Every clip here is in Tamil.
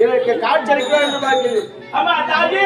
எனக்கு காட்சியளிக்க வேண்டும் பார்க்குது. ஆமா தாஜி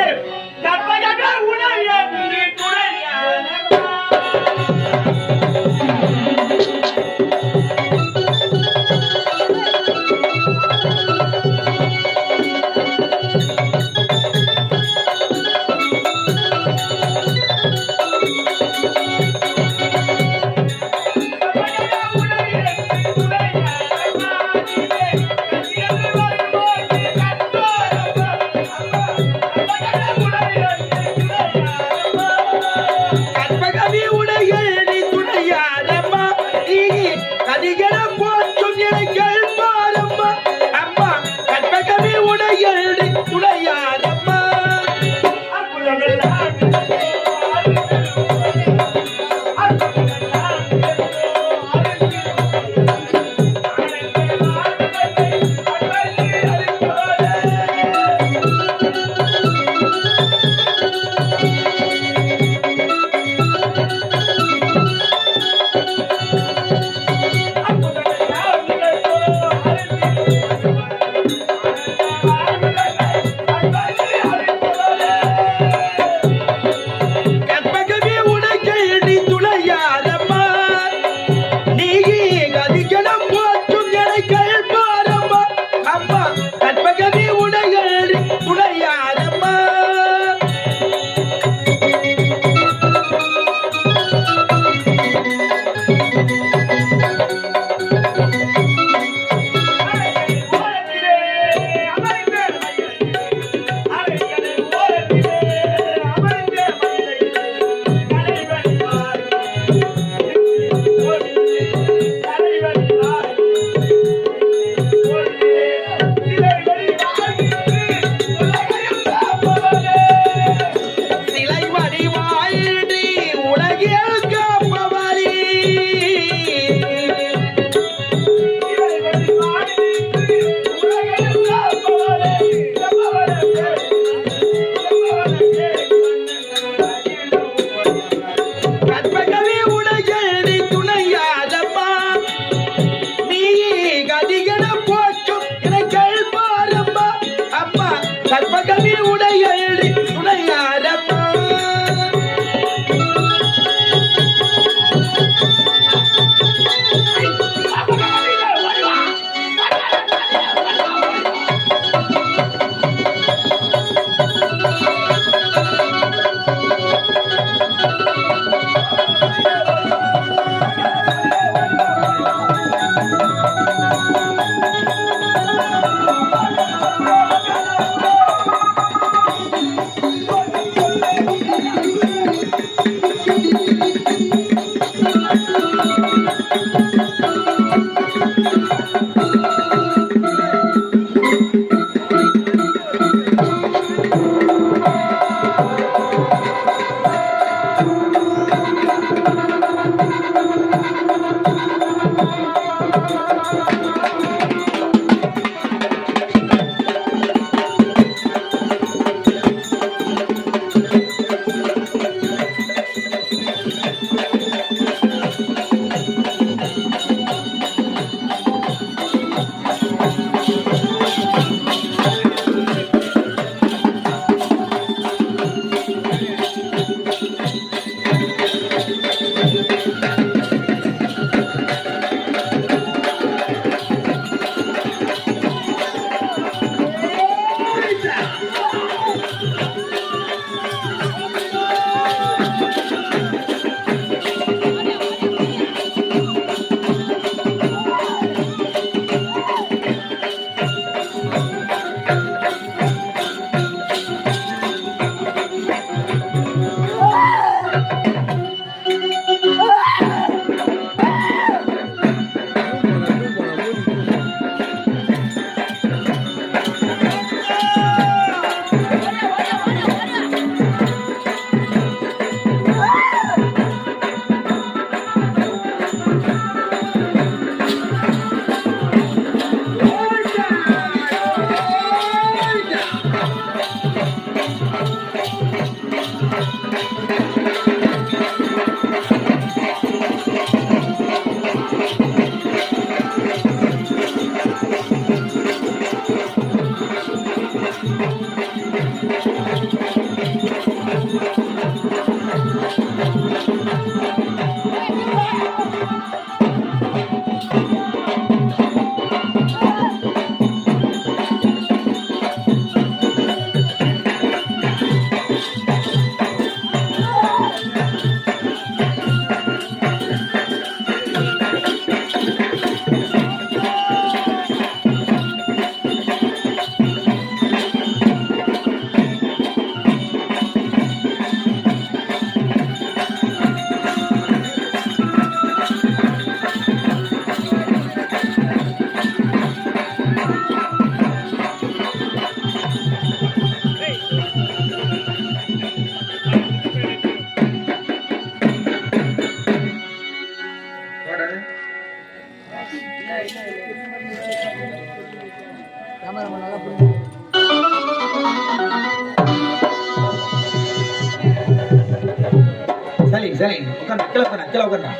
சரி சரி உட்காந்து அக்கல உட்காந்து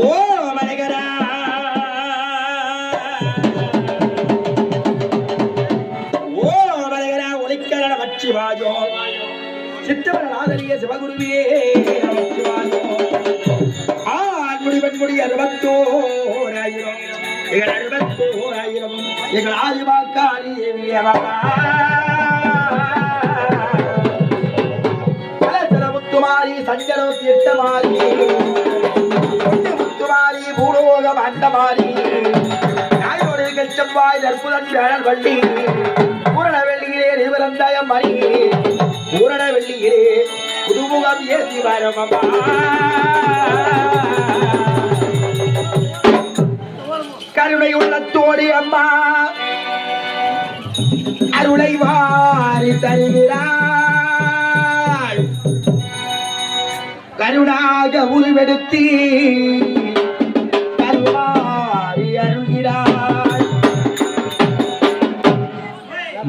ஓ மலைகரா ஓ மலைகரா ஒலிக்கர வச்சிவாஜோ சித்தவர ஆதரிய சிவகுருவியே நமச்சிவாஜோ ஆண்முடி பெண்முடி 64,000 எங்கள் 64,000 எங்கள் ஆதிவாக்காளி தேவியவா முத்துமாரி சஞ்சலோ தீர்த்தமாரி முத்துமாரி பூலோகம் அண்டமாரி நாயோடு செவ்வாய் அற்புதன் வேளல் வள்ளி பூரண வெள்ளியிலே நிவரந்தாயம் மணி பூரண வெள்ளியிலே புதுமுகம் ஏசி வரமமா கருணை உள்ளத்தோடு அம்மா அருளை வாரி தருகிறாள் கருணாக உருவெடுத்து கருவாரி அருள்கிறாள்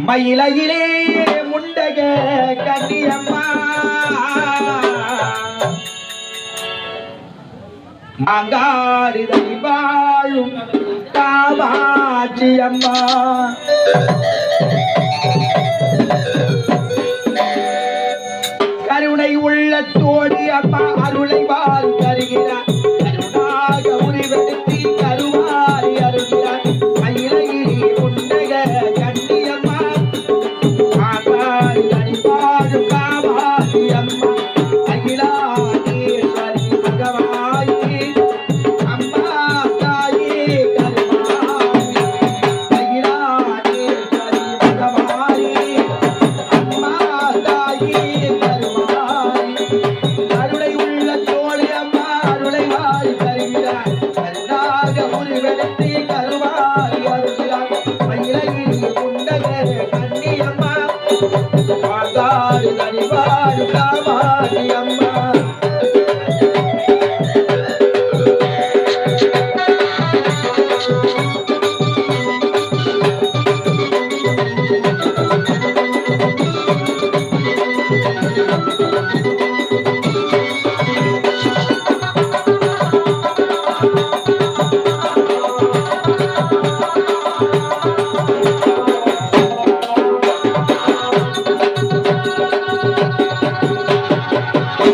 மயிலையிலே முண்டக கண்ணியம்மா மாங்காடுதல் வாழும் காமாட்சி அம்மா கருணை உள்ளத்தோடு அம்மா அருளை வாரி தருகிறார் கருணாக உருவெடுத்து கருவாரி அருள்கிறார் மயிலையிலே முண்டக கண்ணியம்மா மாங்காடுதல் வாழும் காமாட்சி அம்மா அகிலாண்டேஸ்வரி பகவாயி அம்மா தாயே கருமாரி அகிலாண்டேஸ்வரி பகவாயி அம்மா தாயே கருமாரி அருளை உள்ள தோழி அம்மா அருளை வாரி தருகிறார் கருணாக உருவெடுத்து கருவாரி அருள்கிறார் மயிலையிலே முண்டக கண்ணியம்மா மாங்காடு தனிவாடு காமாட்சி அம்மா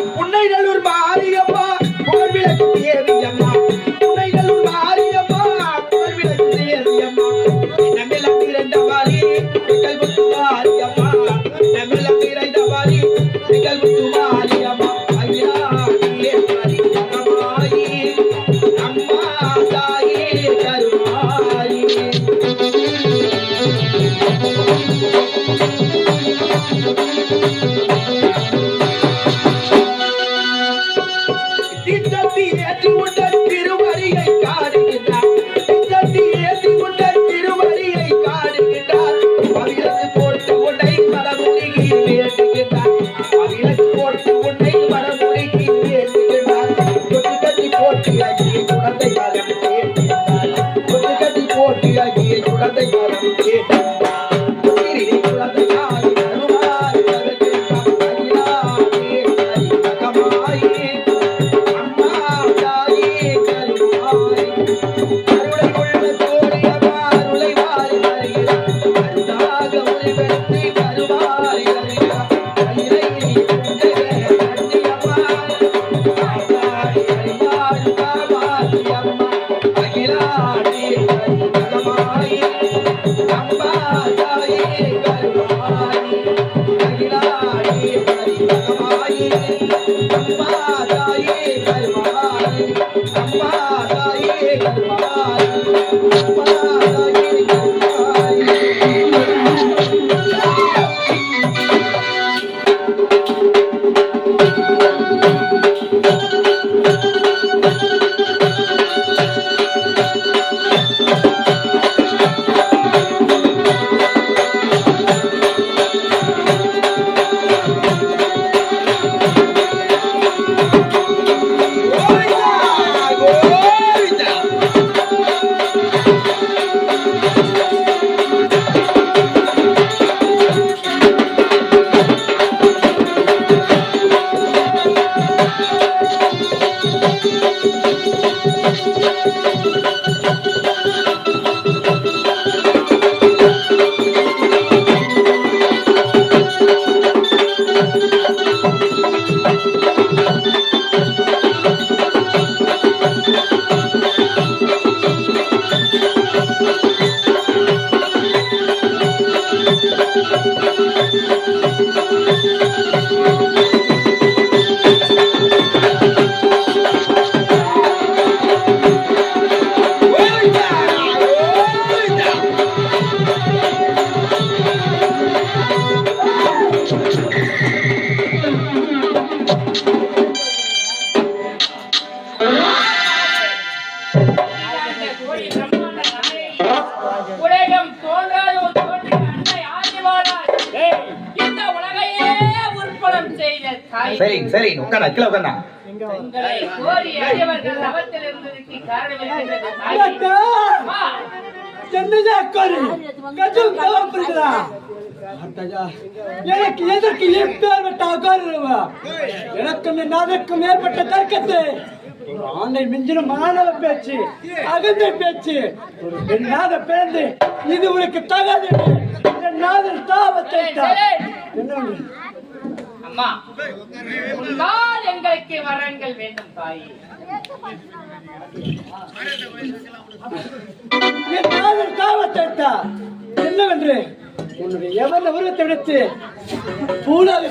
புன்னைநல்லூர் மாரியம்மா கோவிலுக்கு தேவியம்மா புன்னைநல்லூர் மாரியம்மா கோவிலுக்கு தேவியம்மா நம்மிலம் நிறைந்தவாரி எங்கள் முத்து மாரியம்மா நம்மிலம் நிறைந்தவாரி எங்கள் முத்து மாரியம்மா ஐயா ஈஸ்வரி பகவாயி அம்மா தாயே கருமாரி திட்டத்தி ஏற்றி உண்ட திருவடியை காடுகின்றார் திட்டத்தி ஏற்றி உண்ட திருவடியை காடுகின்றார் அவிலக்கு போட்டு உன்னை மனமுருகி வேண்டுகின்றார் அவிலக்கு போட்டு உன்னை மனமுருகி வேண்டுகின்றார் கொட்டு கட்டி போட்டு அகிய குழந்தை மரம் கேட்கின்றார் கொட்டு கட்டி போட்டு அகிய குழந்தை மரம் கேட்கின்றார் குழந்தை காரி கருமாரி கருகின்றார் ஐயா பகவாயி அம்மா தாயே சரி சரி உட்கார கீழே உட்காந்தா எனக்கு எதற்கு எப்பேற்பட்ட அகாரமா எனக்கும் அதற்கும் ஏற்பட்ட தர்க்கத்தை ஆணை மிஞ்சின மாணவ பேச்சு அகந்தை பேச்சு ஒரு பெண்ணாக பிறந்து இது உனக்கு தகாது தாவத்தை அம்மா உன்னால் எங்களுக்கு வரங்கள் வேண்டும் தாயே. என்னவென்று உன்னுடைய எவன உருவத்தை விடுத்து பூலாக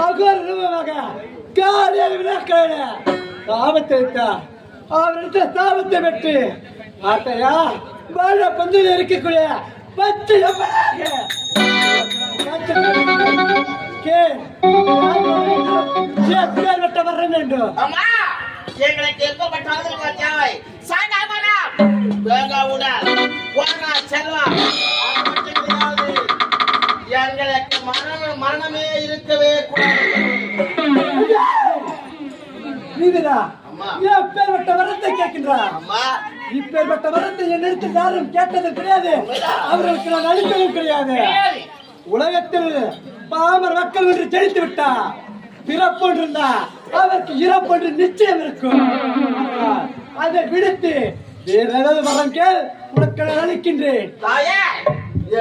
அகோர ரூபமாக காலியாக விளக்கிற தாபத்தை விட்டா அவர்கிட்ட தாபத்தை விட்டு ஆட்டையா வாழ பந்தில் இருக்கக்கூடிய பச்சை வர வேண்டும். எங்களுக்கு எப்பப்பட்டாலும் தேவை எங்களுக்கு மரணமே இருக்கவே கூடாது. வரத்தை கேட்கின்றா இப்பேற்பட்ட வரத்தை என்னிடத்தில் யாரும் கேட்டது கிடையாது. அவர்களுக்கு நான் அளித்ததும் கிடையாது. உலகத்தில் பாமர் மக்கள் ஒன்று ஜெயித்து விட்டா பிறப்பொன்று இருந்தா அதற்கு இறப்பொன்று நிச்சயம் இருக்கும். அதை விடுத்து வேற ஏதாவது வரம் கேள் உனக்கு நான் அளிக்கின்றேன்.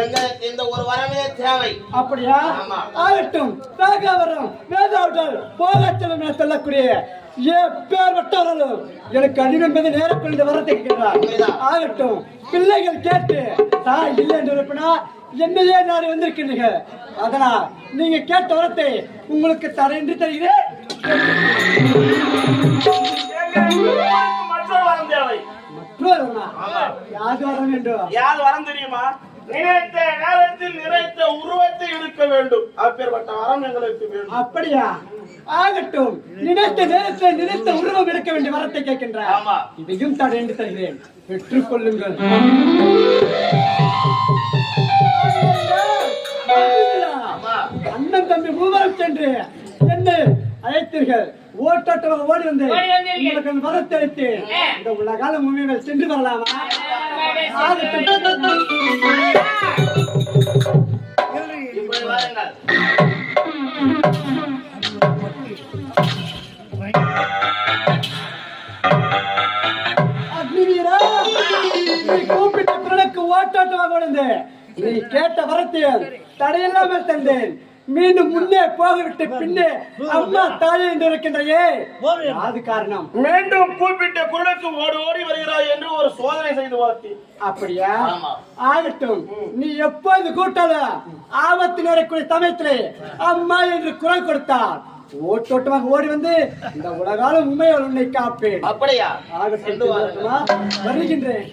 எங்களுக்கு இந்த ஒரு வரமே தேவை. அப்படியா? ஆகட்டும். ராகாவரம் வேதாவுடல் போகாச்சலம் என சொல்லக்கூடிய பேர் வட்டவர்களும் எனக்கு அடிமை என்பது நேரத்தில் இந்த வரத்தை கேட்கிறார். ஆகட்டும். பிள்ளைகள் கேட்டு தாய் இல்லை என்று இருப்பினா என்னையே நாடு வந்திருக்கிறீர்கள். அதனால் நீங்க கேட்ட வரத்தை உங்களுக்கு தர என்று தருகிறேன். மற்றொரு வரம் தேவை. யாது வரம் வேண்டும்? யாது வரம் தெரியுமா? நினைத்த நேரத்தில் நிறைத்த உருவத்தை எடுக்க வேண்டும். அப்பேற்பட்ட வரம் எங்களுக்கு வேண்டும். அப்படியா? ஆகட்டும். நினைத்த நேரத்தில் நினைத்த உருவம் எடுக்க வேண்டிய வரத்தை கேட்கின்றார். இதையும் தடை என்று தருகிறேன். பெற்றுக் கொள்ளுங்கள். அண்ணன் தம்பி மூவரும் சென்று என்ன அழைத்தீர்கள்? ஓட்டோட்டமாக ஓடி வந்து உங்களுக்கு வரத்தை அளித்து இந்த உலகால மூவிகள் சென்று வரலாமா? அக்னிவீரா, நீ கூப்பிட்ட குரலுக்கு ஓட்டோட்டமாக ஓடுந்து நீ கேட்ட வரத்தையும் தடையில்லாமல் தந்தேன். மீண்டும் முன்னே போகவிட்டு பின்னே அம்மா தாயை என்று இருக்கின்றையே, அது காரணம்? மீண்டும் கூப்பிட்ட குரலுக்கு ஓடி ஓடி வருகிறாய் என்று ஒரு சோதனை செய்து பார்த்து. அப்படியா? ஆகட்டும். நீ எப்போது கூட்டாலும் ஆபத்து நேரக்கூடிய சமயத்திலே அம்மா என்று குரல் கொடுத்தார் ஓட்டோட்டமாக ஓடி வந்து இந்த உலகாலும் உண்மையால் உன்னை காப்பேன். அப்படியா? ஆகட்டும். வருகின்றேன்.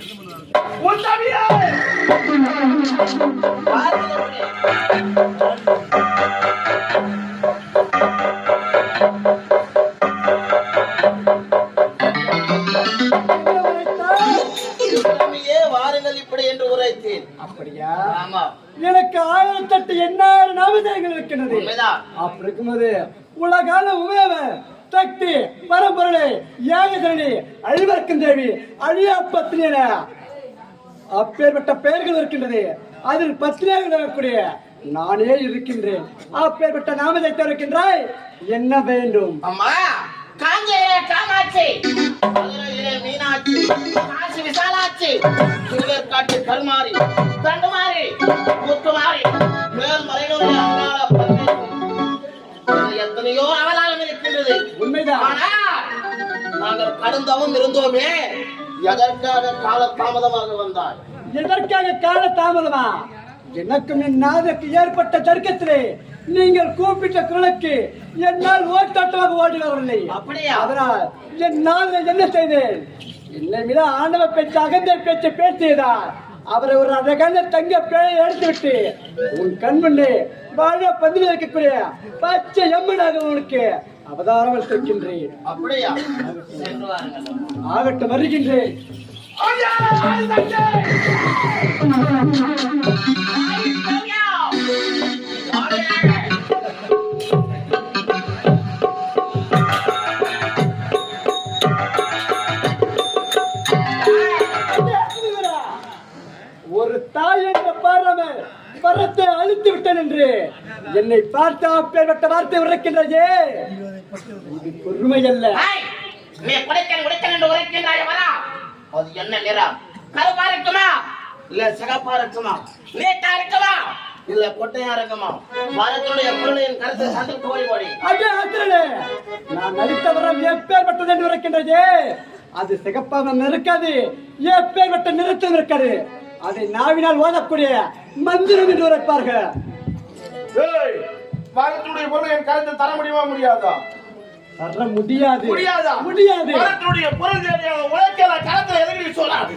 வாருங்கள் இப்படி என்று உரைத்தேன். அப்படியா? எனக்கு 1008 எண்ணாயிரம் நாமதேயங்கள் இருக்கின்றது. அப்படி இருக்கும்போது உலகால உமையவர் சக்தி பரம்பொருளை யாகதரணி அழிவர்க்கும் தேவி அழியா பத்னி என அப்பேற்பட்ட பெயர்கள் இருக்கின்றது. அதில் பத்னியாக இருக்கக்கூடிய நானே இருக்கின்றேன். அப்பேற்பட்ட நாமதேயத்தை இருக்கின்றாய். என்ன வேண்டும்? அம்மா காஞ்சியிலே காமாட்சி, மதுரையிலே மீனாட்சி, சிறுவர் காட்டு கல்மாறி தண்டுமாறி முத்துமாறி மேல் மலைகளுடைய அங்காள பிரதேசம் எத்தனையோ அவதாரம் இருக்கின்றது. உண்மைதான். ஆனால் நாங்கள் கடுந்தவும் இருந்தோமே, எதற்காக கால தாமதமாக வந்தாய்? எதற்காக கால தாமதமா? எனக்கும் என் நாதற்கு ஏற்பட்ட தர்க்கத்திலே நீங்கள் கூப்பிட்ட குரலுக்கு என்னால் ஓட்டாட்டமாக ஓடி வரவில்லை. அப்படியா? அதனால் என் நாதனை என்ன செய்தேன்? என்னை விட ஆண்டவ பேச்சு அகந்த பேச்சு பேசியதால் அவரை ஒரு அழகான தங்க பேழை எடுத்துவிட்டு உன் கண் முன்னே வாழ பதில் இருக்கக்கூடிய பச்சை எம்மனாக உனக்கு அவதாரம் செய்கின்றேன். அப்படியா? சென்று வாருங்கள். ஆகட்டும், வருகின்றேன். ஒரு தாய் என்ற பாராமல் பரத்தை அழித்து விட்டேன் என்று என்னை பார்த்து அப்பேற்பட்ட வார்த்தை உரைக்கின்றதே, இது பொறுமை அல்ல. நீ உடைக்கன் என்று உரைக்கின்றாயவரா? அது என்ன நிறம்? கருப்பா இருக்குமா இல்ல சிகப்பா இருக்குமா? நீட்டா இருக்குமா இல்ல கொட்டையா இருக்குமா? பாரதியுடைய பொருளையின் கருத்தை சந்தித்து ஓடி அதே ஆத்திரனே, நான் நடித்த வரம் எப்பேற்பட்டது என்று உரைக்கின்றதே, அது சிகப்பாக இருக்காது, எப்பேற்பட்ட நிறத்தில் இருக்காது. அதை நாவினால் ஓதக்கூடிய மந்திரம் என்று உரைப்பார்கள். பாரதியுடைய பொருளையின் கருத்தை தர முடியுமா முடியாதா? தர முடியாது. முடியாதா? முடியாது. பாரதியுடைய பொருள் உழைக்கல கருத்தை எதுக்கு சொல்லாது?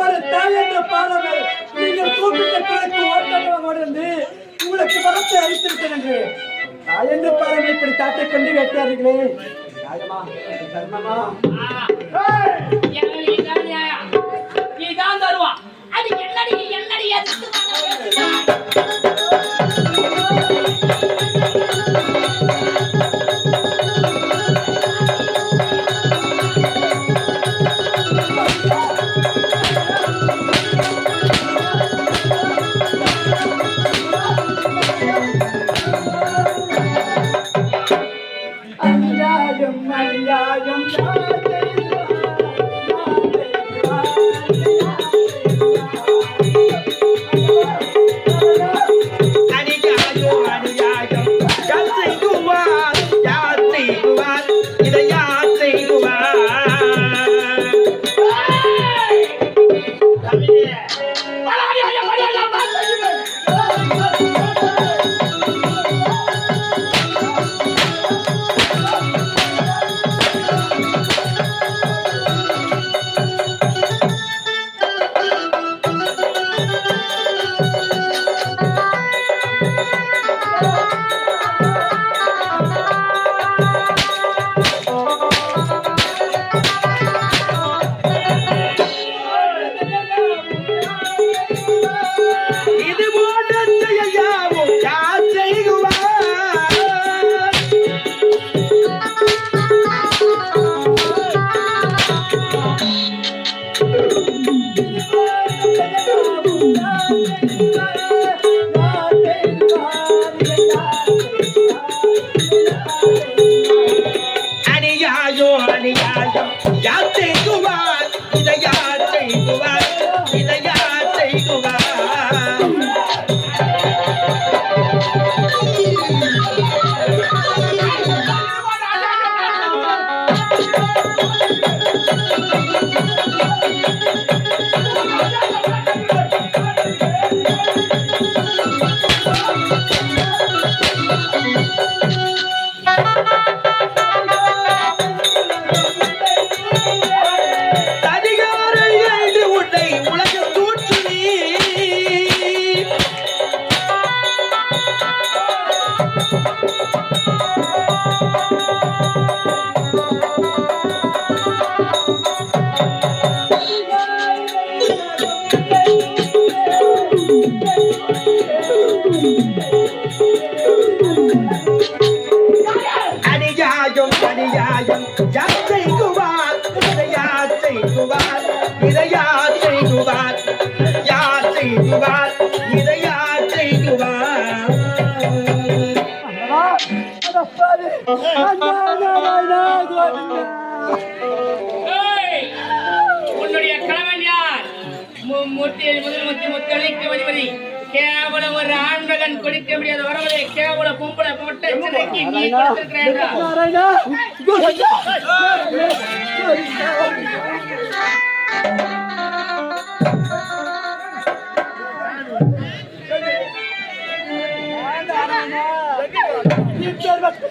ஒரு தாய் என்ற பாராமல் நீங்கள் கூப்பிட்ட பிறகு ஓட்டமாக ஓடி உங்களுக்கு வரத்தை அளித்திருக்கிறேன் என்று தாய் என்ற பாராமல் இப்படி தாட்டை கொண்டு வைத்தார்களே, நியாயமா தர்மமா? நீதான் தருவான். அது என்னடி யார் செய்துவார் யார் செய்துவார் இதை யார் செய்துவார் ஏய், உன்னுடைய கணவன் யார்? முத்தியில் முதல் முத்தி முத்தளிக்கு மதிமதி கேவலம் ஒரு ஆண்மகன் கொடுக்க முடியாத வரவழை கேவல பொம்பளை போட்ட சிறைக்கு நீ கொடுத்திருக்கிறாயா? இப்பேற்பட்ட